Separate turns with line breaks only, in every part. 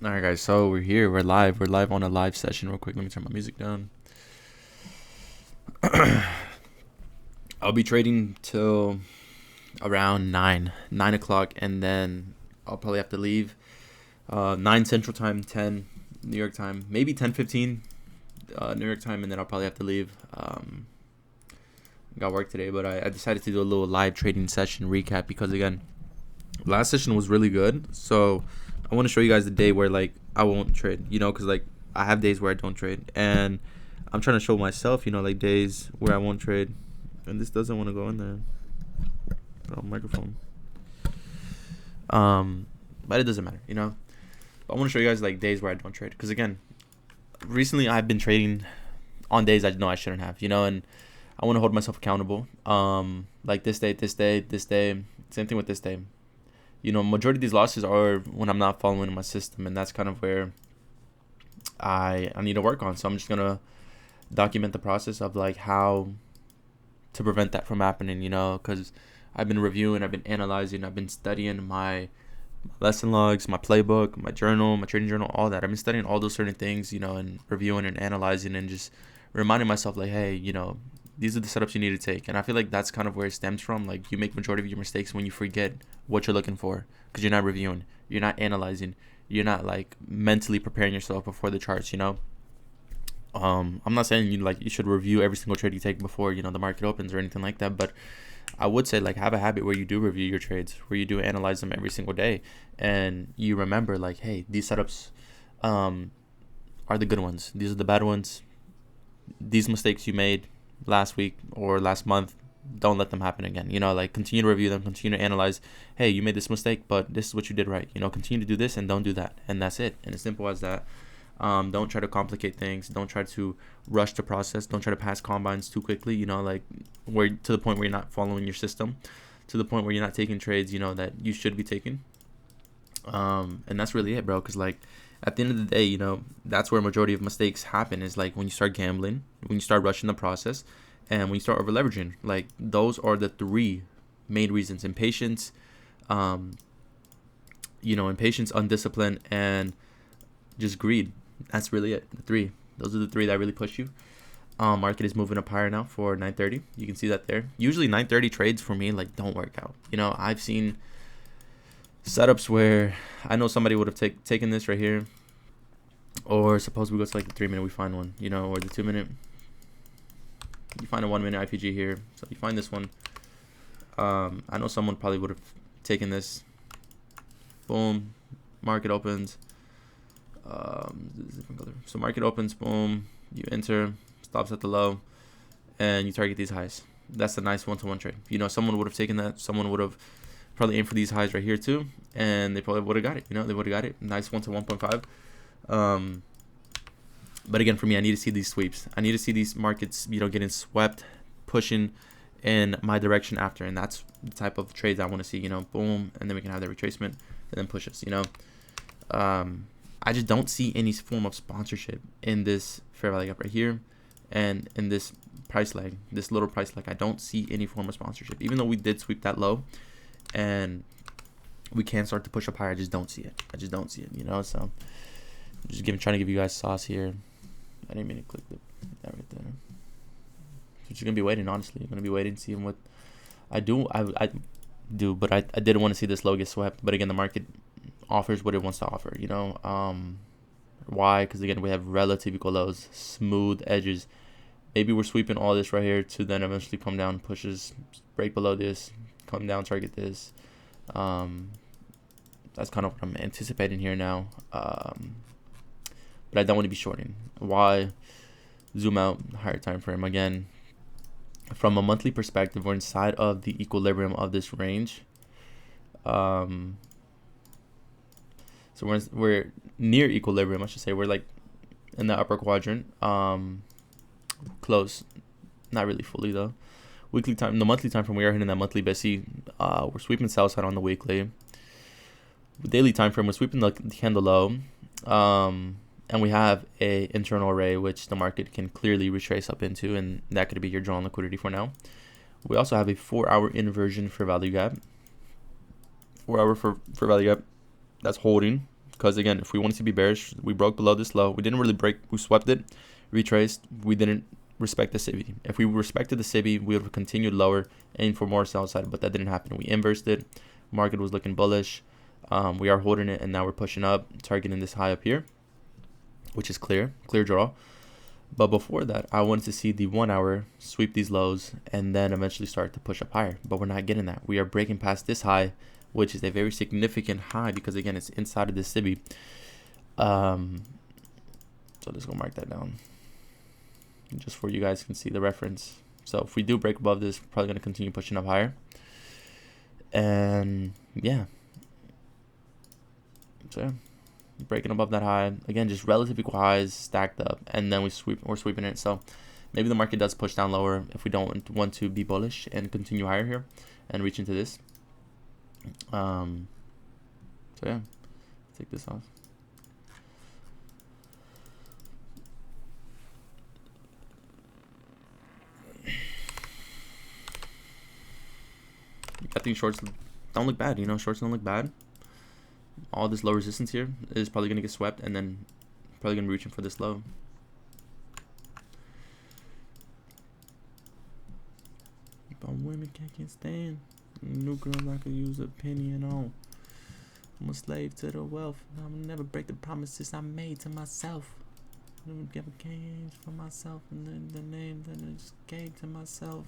All right, guys. So we're here. We're live. We're live on a live session. Real quick, let me turn my music down. I'll be trading till around 9 o'clock, and then I'll probably have to leave 9 Central Time, 10 New York time, maybe 10:15 New York time, and then I'll probably have to leave. Got work today, but I decided to do a little live trading session recap because again, last session was really good. So I want to show you guys the day where like I won't trade, because like I have days where I don't trade, and I'm trying to show myself, like days where I won't trade. And this doesn't want to go in there. Oh, microphone. But it doesn't matter, But I want to show you guys like days where I don't trade, because again, recently I've been trading on days I know I shouldn't have, and I want to hold myself accountable. Like this day, this day, this day. Same thing with this day. Majority of these losses are when I'm not following my system, and that's kind of where I need to work on. So I'm just gonna document the process of like how to prevent that from happening. Because I've been reviewing, I've been analyzing, I've been studying my lesson logs, my playbook, my journal, my trading journal, all that. I've been studying all those certain things, and reviewing and analyzing and just reminding myself like, hey, these are the setups you need to take. And I feel like that's kind of where it stems from. Like you make majority of your mistakes when you forget what you're looking for, because you're not reviewing, you're not analyzing, you're not like mentally preparing yourself before the charts. I'm not saying you should review every single trade you take before the market opens or anything like that, but I would say like have a habit where you do review your trades, where you do analyze them every single day, and you remember like, hey, these setups are the good ones, these are the bad ones, these mistakes you made last week or last month, don't let them happen again. Like continue to review them, continue to analyze. Hey, you made this mistake, but this is what you did right. Continue to do this and don't do that, and that's it. And as simple as that. Don't try to complicate things. Don't try to rush the process. Don't try to pass combines too quickly. Like where to the point where you're not following your system, to the point where you're not taking trades that you should be taking. And that's really it, bro. Because like at the end of the day, that's where a majority of mistakes happen. Is like when you start gambling, when you start rushing the process, and when you start over leveraging. Like those are the three main reasons: impatience, impatience, undiscipline, and just greed. That's really it. The three. Those are the three that really push you. Market is moving up higher now for 9:30. You can see that there. Usually 9:30 trades for me like don't work out. I've seen setups where I know somebody would have taken this right here, or suppose we go to like the 3-minute, we find one, or the 2-minute. You find a 1-minute IFVG here, so you find this one. I know someone probably would have taken this. Boom, market opens. Different color. So market opens, boom, you enter, stops at the low, and you target these highs. That's a nice one-to-one trade. Someone would have taken that. Someone would have probably aimed for these highs right here too, and they probably would have got it. They would have got it. Nice 1 to 1.5. But again, for me, I need to see these sweeps. I need to see these markets, getting swept, pushing in my direction after, and that's the type of trades I want to see. Boom, and then we can have that retracement and then push us. I just don't see any form of sponsorship in this fair value gap right here, and in this price lag, this little price lag. I don't see any form of sponsorship, even though we did sweep that low, and we can start to push up higher. I just don't see it. So I'm just trying to give you guys sauce here. I didn't mean to click that right there. So you're gonna be waiting. Honestly, you're gonna be waiting, seeing what I do. I do, but I didn't want to see this low get swept. But again, the market offers what it wants to offer. Why? Because again, we have relative equal lows, smooth edges. Maybe we're sweeping all this right here to then eventually come down, pushes, break below this, come down, target this. That's kind of what I'm anticipating here now. But I don't want to be shorting. Why? Zoom out, higher time frame. Again, from a monthly perspective, we're inside of the equilibrium of this range. So we're near equilibrium, I should say. We're like in the upper quadrant. Close, not really fully though. Weekly time, the monthly time frame, we are hitting that monthly BSC. We're sweeping sell side on the weekly. The daily time frame, we're sweeping the candle low. And we have a internal array which the market can clearly retrace up into, and that could be your drawn liquidity for now. We also have a 4-hour inversion for value gap. 4-hour for value gap. That's holding Because again, if we wanted to be bearish, we broke below this low. We didn't really break. We swept it, retraced. We didn't respect the SIBI. If we respected the SIBI, we would have continued lower, aiming for more sell side, but that didn't happen. We inversed it. Market was looking bullish. We are holding it, and now we're pushing up, targeting this high up here, which is clear draw. But before that, I wanted to see the 1 hour sweep these lows and then eventually start to push up higher. But we're not getting that. We are breaking past this high, which is a very significant high because, again, it's inside of this SIBI. So let's go mark that down just for you guys can see the reference. So if we do break above this, we're probably going to continue pushing up higher. And yeah. So yeah. Breaking above that high again, just relative equal highs stacked up, and then we're sweeping it. So maybe the market does push down lower if we don't want to be bullish and continue higher here and reach into this. So yeah, take this off. I think shorts don't look bad. Shorts don't look bad. All this low resistance here is probably going to get swept, and then probably going to be reaching for this low. But women can't stand. New girl I could use a penny and on. I'm a slave to the wealth. I'll never break the promises I made to myself. Never give a cage for myself, and then the name that I just gave to myself.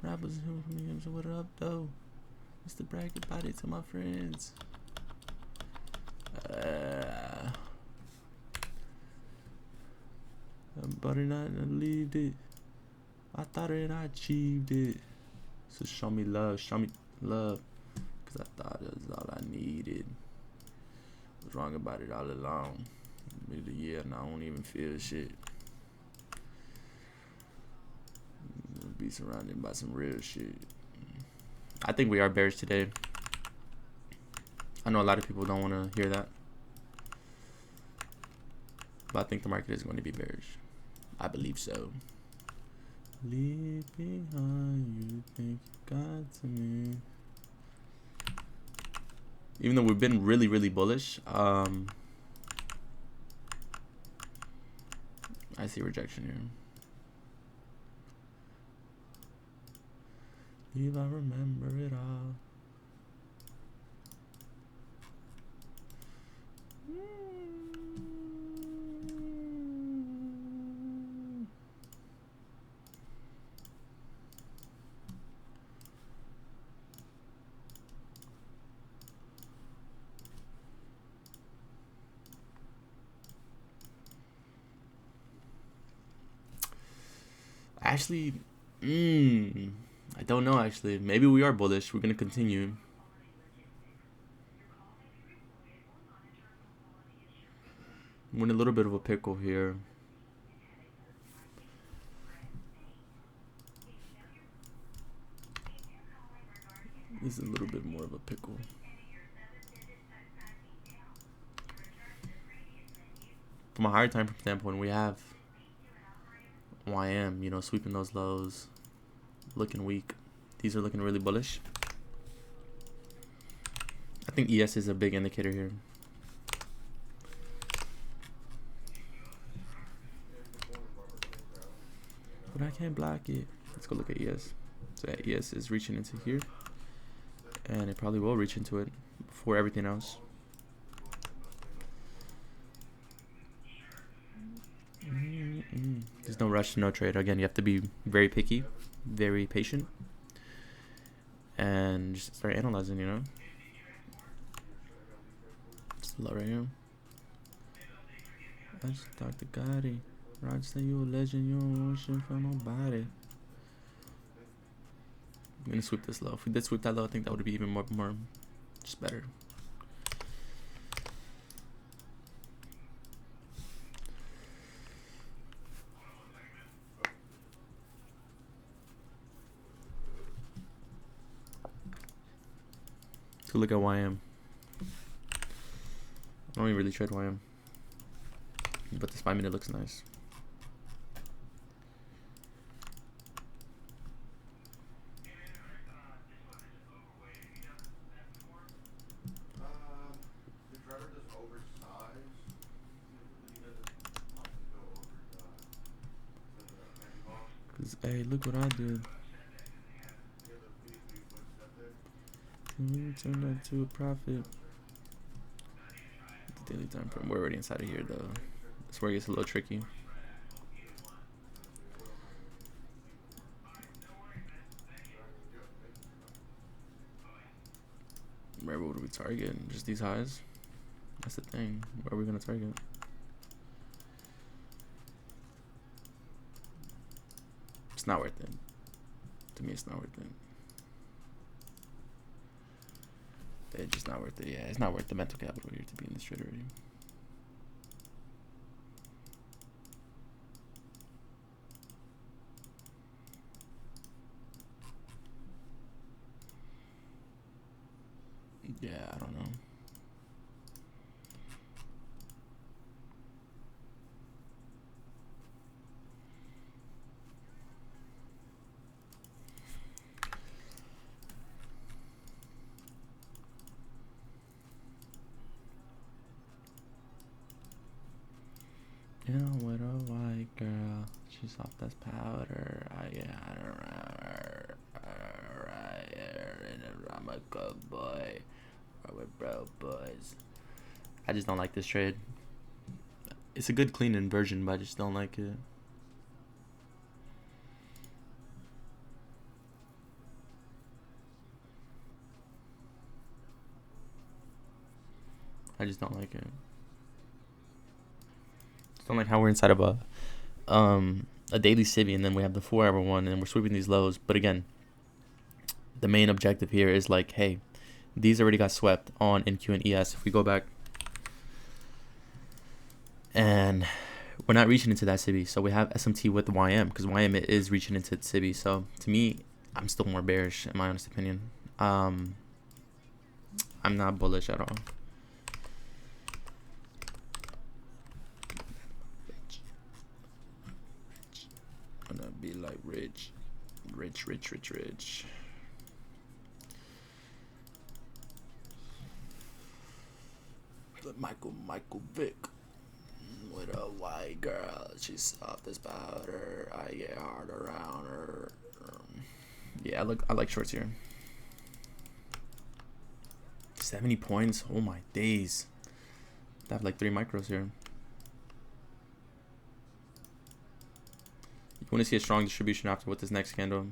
Rappers who me, so what up though? Mr. Bracket body to my friends. But I believed it. I thought it, I achieved it. So show me love, cause I thought it was all I needed. I was wrong about it all along. Mid the year and I don't even feel shit. Be surrounded by some real shit. I think we are bearish today. I know a lot of people don't want to hear that, but I think the market is going to be bearish. I believe so. Leave behind you think you got to me. Even though we've been really bullish, I see rejection here. Leave, I remember it all. Actually, I don't know. Actually, maybe we are bullish. We're gonna continue. We're in a little bit of a pickle here. This is a little bit more of a pickle. From a higher time frame standpoint, we have YM, sweeping those lows, looking weak. These are looking really bullish. I think ES is a big indicator here. But I can't block it. Let's go look at ES. So yeah, ES is reaching into here, and it probably will reach into it before everything else. There's no rush, no trade. Again, you have to be very picky, very patient, and just start analyzing, It's low right here. I just talked to Gotti. Rod say you a legend, you don't want shit from nobody. I'm gonna sweep this low. If we did sweep that low, I think that would be even more just better. So look at YM. I don't even really trade YM, but this 5 minute looks nice. Hey, look what I did. Turn that to a profit. The daily time frame. We're already inside of here though. That's where it gets a little tricky. Where would we target? Just these highs? That's the thing. Where are we gonna target? It's not worth it. To me, it's not worth it. It's just not worth it. Yeah, it's not worth the mental capital here to be in this trade already. Yeah, I don't know. You know what a white girl, she's soft as powder. I get her right and I'm a good boy. We're bro boys. I just don't like this trade. It's a good clean inversion, but I just don't like it. I just don't like it. Just don't like how we're inside of a daily civvy and then we have the 4-hour one and we're sweeping these lows. But again, the main objective here is like, hey, these already got swept on NQ and ES. If we go back and we're not reaching into that civvy, so we have SMT with the YM because YM is reaching into the civvy. So to me, I'm still more bearish in my honest opinion. I'm not bullish at all. Gonna be like rich. Michael Vick with a white girl. She's soft as powder. I get hard around her. Yeah, I like shorts here. 70 points. Oh my days. I have like 3 micros here. You want to see a strong distribution after with this next candle.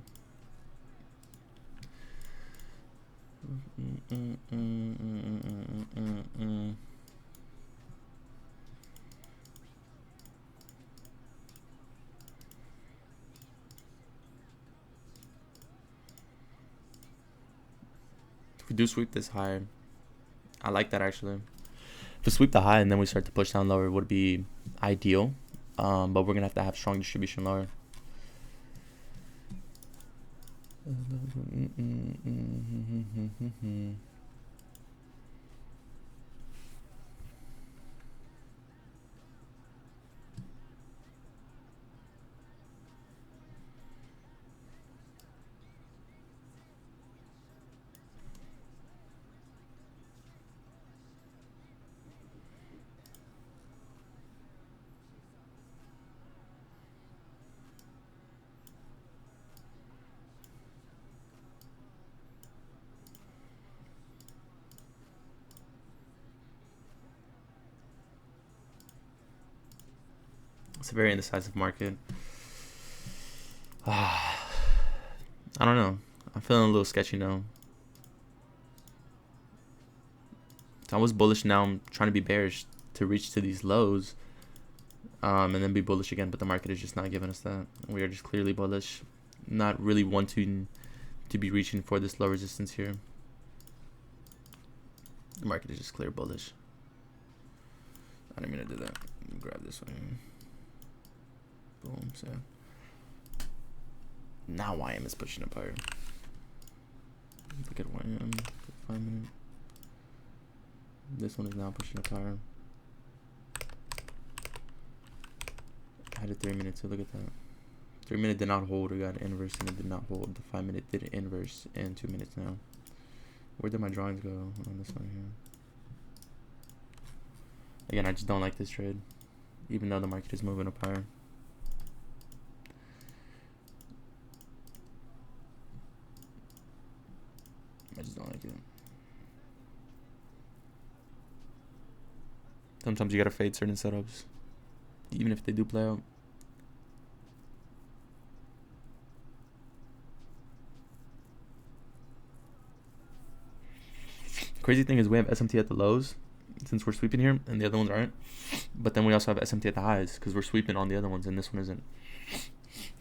If we do sweep this high, I like that actually. If we sweep the high and then we start to push down lower, it would be ideal. But we're gonna have to have strong distribution lower. It's a very indecisive market. I don't know. I'm feeling a little sketchy now. I was bullish. Now I'm trying to be bearish to reach to these lows, and then be bullish again. But the market is just not giving us that. We are just clearly bullish. Not really wanting to be reaching for this low resistance here. The market is just clear bullish. I didn't mean to do that. Grab this one. Boom. So now YM is pushing up higher. Look at YM. 5 minute. This one is now pushing up higher. I had a 3 minute too. Look at that. 3 minute did not hold. We got inverse and it did not hold. The 5 minute did inverse in 2 minutes now. Where did my drawings go on this one here? Again, I just don't like this trade, even though the market is moving up higher. Sometimes you gotta fade certain setups, even if they do play out. Crazy thing is we have SMT at the lows since we're sweeping here, and the other ones aren't. But then we also have SMT at the highs because we're sweeping on the other ones, and this one isn't.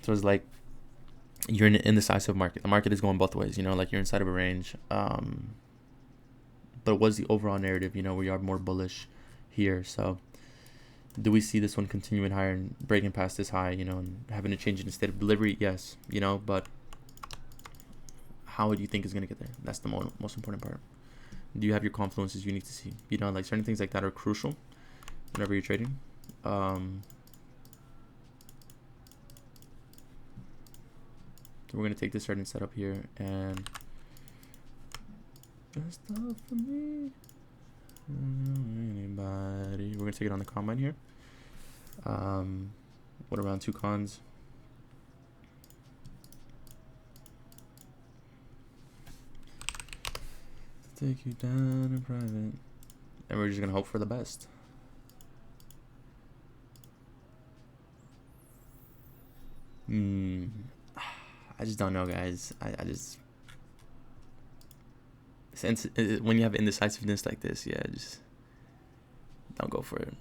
So it's like you're in an indecisive market. The market is going both ways, you know, like you're inside of a range. But what's the overall narrative? You know, we are more bullish here. So do we see this one continuing higher and breaking past this high, you know, and having a change in the state of delivery? Yes, you know, but how do you think is going to get there? That's the most important part. Do you have your confluences you need to see? You know, like certain things like that are crucial whenever you're trading. So we're going to take this certain setup here and best of for me. Anybody? We're going to take it on the combine here. What around 2 cons? Take you down in private, and we're just gonna hope for the best. I just don't know, guys. I just when you have indecisiveness like this, yeah, just don't go for it.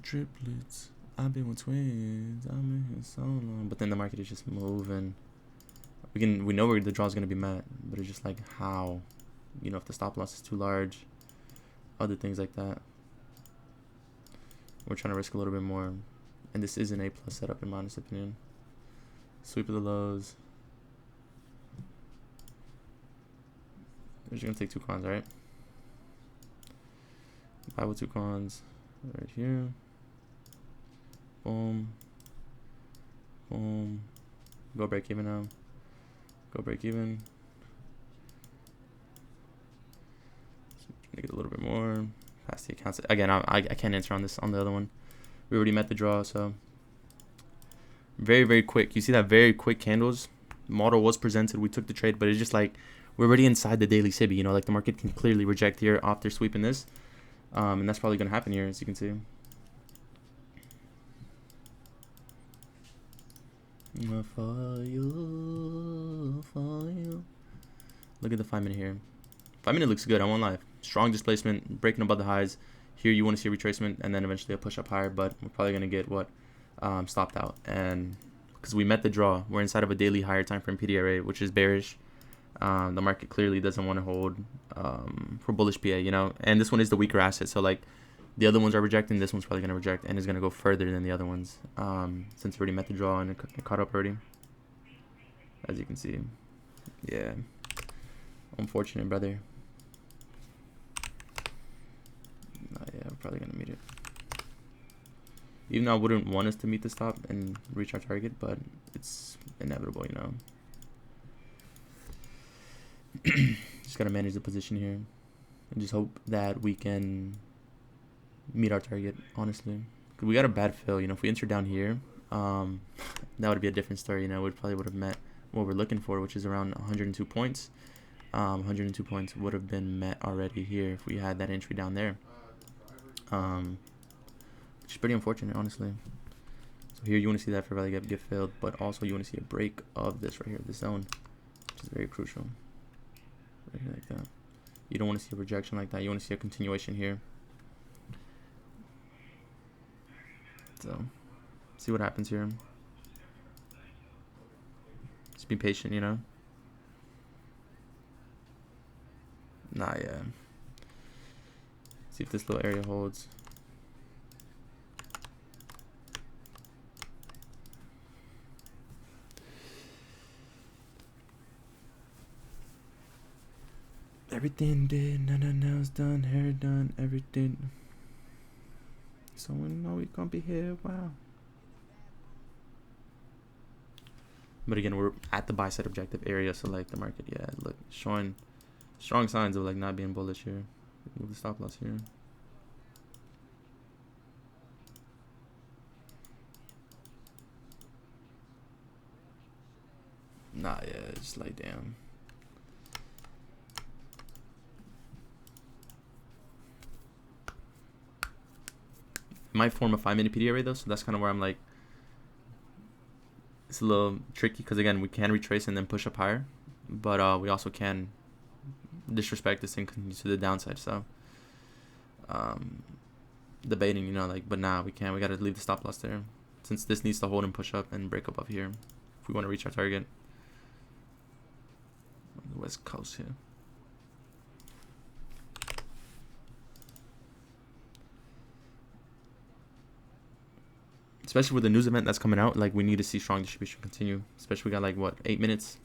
Triplets. I've been with twins. I'm in here so long, but then the market is just moving. We know where the draw is gonna be met, but it's just like how. You know, if the stop loss is too large, other things like that. We're trying to risk a little bit more. And this is an A+ setup in my honest opinion. Sweep of the lows. We're just going to take 2 cons, right? Buy with 2 cons. Right here. Boom. Boom. Go break even now. Go break even. Get a little bit more past the accounts. Again, I can't answer on this on the other one. We already met the draw, so very, very quick. You see that very quick candles. Model was presented. We took the trade, but it's just like we're already inside the daily SIBI. You know, like the market can clearly reject here after sweeping this, and that's probably gonna happen here, as you can see. Look at the 5 minute here. 5 minute looks good. I won't lie. Strong displacement, breaking above the highs. Here you want to see a retracement and then eventually a push up higher, but we're probably going to get what stopped out. And because we met the draw, we're inside of a daily higher time frame PDRA, which is bearish. The market clearly doesn't want to hold for bullish PA, you know. And this one is the weaker asset, so like the other ones are rejecting, this one's probably going to reject and is going to go further than the other ones since we already met the draw and it caught up already, as you can see. Yeah, unfortunate, brother. Yeah, we're probably gonna meet it. Even though I wouldn't want us to meet the stop and reach our target, but it's inevitable, you know. Just gotta manage the position here and just hope that we can meet our target, honestly. Cause we got a bad fill, you know. If we enter down here, that would be a different story, you know. We probably would have met what we're looking for, which is around 102 points. 102 points would have been met already here if we had that entry down there. Which is pretty unfortunate, honestly. So here you want to see that fair value gap get filled, but also you want to see a break of this right here, this zone, which is very crucial. Right here like that. You don't want to see a rejection like that. You want to see a continuation here. So see what happens here. Just be patient, you know. Nah, yeah. See if this little area holds. Everything did, nails done, hair done, everything. So we know we gonna be here, wow. But again, we're at the buy side objective area, so like the market, yeah, look, showing strong signs of like not being bullish here. Move the stop loss here. Nah, yeah, just like damn. It might form a 5-minute PD array though, so that's kind of where I'm like, it's a little tricky because again we can retrace and then push up higher, but we also can disrespect this and continue to the downside. So debating, you know, like, but nah, we can't. We gotta leave the stop loss there since this needs to hold and push up and break above here if we want to reach our target. The West Coast here. Especially with the news event that's coming out, like we need to see strong distribution continue. Especially we got like what, 8 minutes.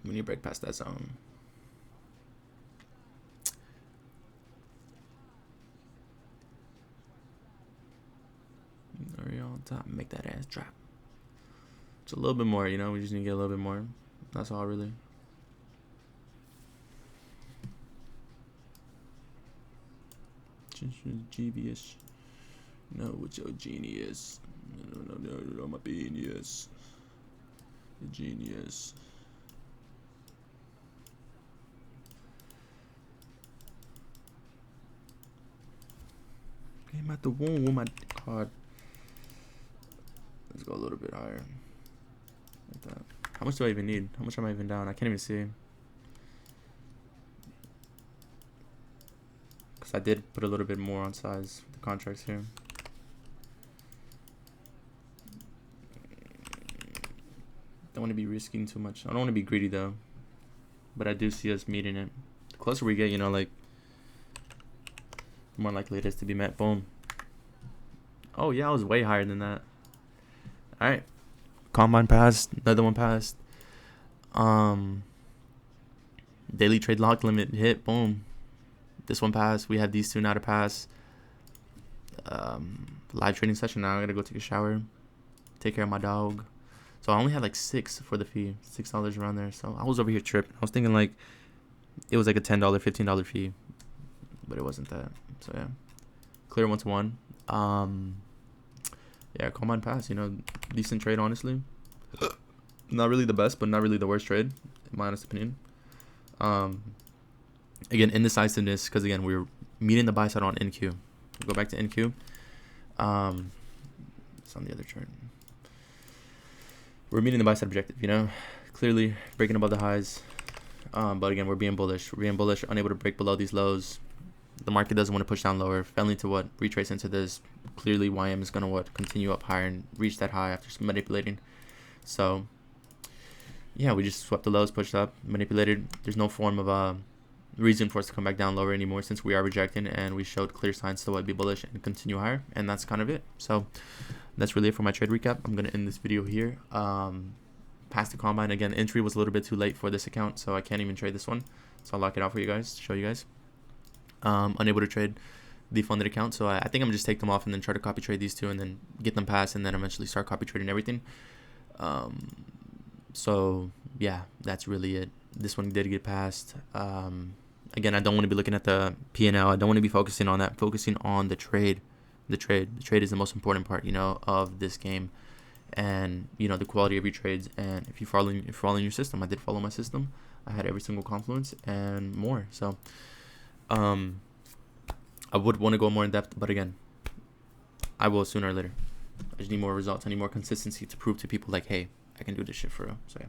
We need to break past that zone. Area on top, make that ass drop. It's a little bit more, you know. We just need to get a little bit more. That's all really. Genius. No, what's your genius? No, my genius. Genius. Came out the womb with my card. Let's go a little bit higher. Like that. How much do I even need? How much am I even down? I can't even see. I did put a little bit more on size with the contracts here. Don't want to be risking too much. I don't want to be greedy though, but I do see us meeting it. The closer we get, you know, like, the more likely it is to be met. Boom. Oh yeah, I was way higher than that. All right, combine passed. Another one passed. Daily trade lock limit hit. Boom. This one passed. We have these two now to pass. Live trading session now. I gotta go take a shower, take care of my dog. So I only had like $6 for the fee, $6 around there. So I was over here tripping. I was thinking like it was like a $10, $15 fee, but it wasn't that. So yeah, clear 1-to-1. Yeah, combine pass. You know, decent trade honestly. Not really the best, but not really the worst trade, in my honest opinion. Again, indecisiveness, because again, we're meeting the buy side on NQ. Go back to NQ. It's on the other chart. We're meeting the buy side objective, you know, clearly breaking above the highs. But again, we're being bullish. We're being bullish, unable to break below these lows. The market doesn't want to push down lower. Failing to what? Retrace into this. Clearly, YM is going to what? Continue up higher and reach that high after manipulating. So, yeah, we just swept the lows, pushed up, manipulated. There's no form of reason for us to come back down lower anymore since we are rejecting, and we showed clear signs to what? Be bullish and continue higher, and that's kind of it. So that's really it for my trade recap. I'm gonna end this video here. Past the combine again. Entry was a little bit too late for this account, so I can't even trade this one. So I'll lock it out for you guys, show you guys. Unable to trade the funded account, so I think I'm gonna just take them off and then try to copy trade these two and then get them passed, and then eventually start copy trading everything. So yeah, that's really it. This one did get passed. Again, I don't want to be looking at the P&L. I don't want to be focusing on that. Focusing on the trade. The trade is the most important part, you know, of this game, and you know the quality of your trades. And if you're following your system, I did follow my system. I had every single confluence and more. So, I would want to go more in depth, but again, I will sooner or later. I just need more results. I need more consistency to prove to people like, hey, I can do this shit for real. So yeah.